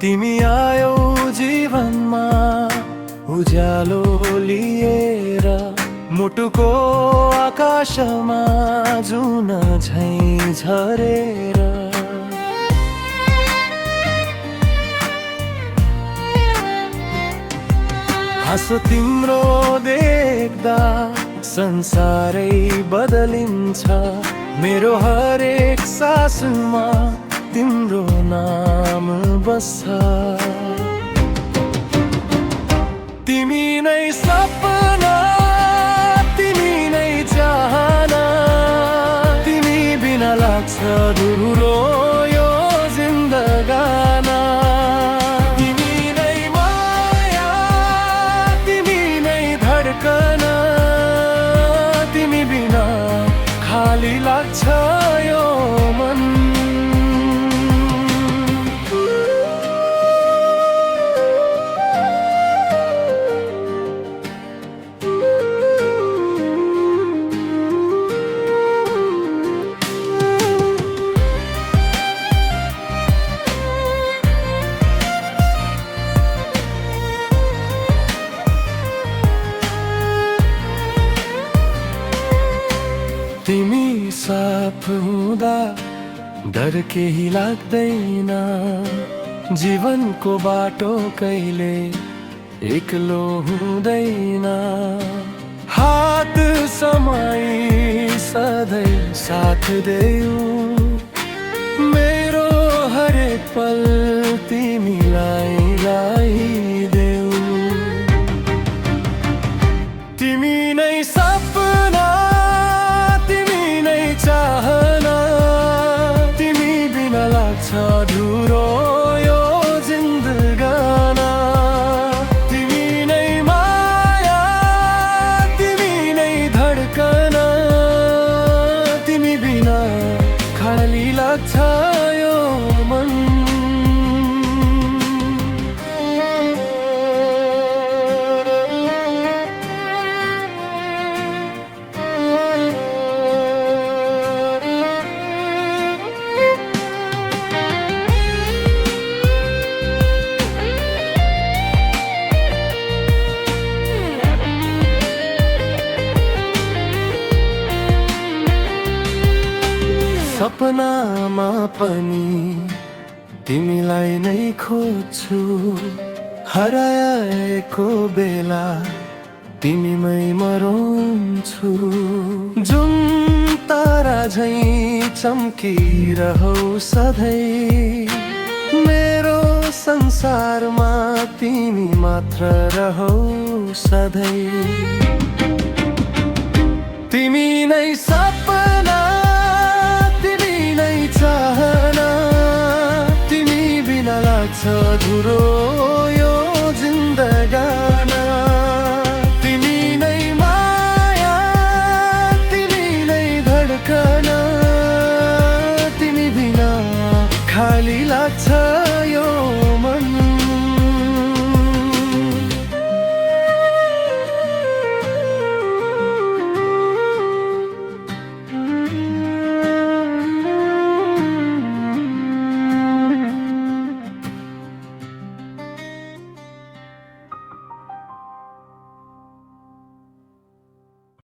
तिमी आयौ जीवनमा उज्यालो लिएर, मुटुको आकाशमा जुन झैं झरेर। हाँसो तिम्रो देख्दा संसारै बदलिन्छ, मेरो हरेक सासमा तिम्रो नाम बस्छ। तिमी नै सपना, तिमी नै चाहना, तिमी बिना लाग्छ अधुरो यो जिन्दगाना। तिमी नै माया, तिमी नै धड्कना, तिमी बिना खाली लाग्छ यो मन। तिमी साफ हुँदा डर केही लाग्दैन, जीवनको बाटो कहिले एक्लो हुँदैन। हात समाई सधैँ साथ देऊ, मेरो हरेक पल तिमीलाई देऊ। तिमी नै सपना, चाहना, तिमी बिना लाग्छ अधुरो यो जिन्दगाना। तिमी नै माया, तिमी नै धड्कना, तिमी बिना खाली लाग्छ यो मन। सपनामा पनि तिमीलाई नै खोज्छु, हराएको बेला तिमीमै मरोन्छु। जुन तारा झैं चम्किरहौ सधैँ, मेरो संसारमा तिमी मात्र रहौ सधैँ। तिमी नै सपना, चाहना, तिमी बिना लाग्छ अधुरो यो जिन्दगाना। तिमी नै माया, तिमी नै धड्कना, तिमी बिना खाली लाग्छ यो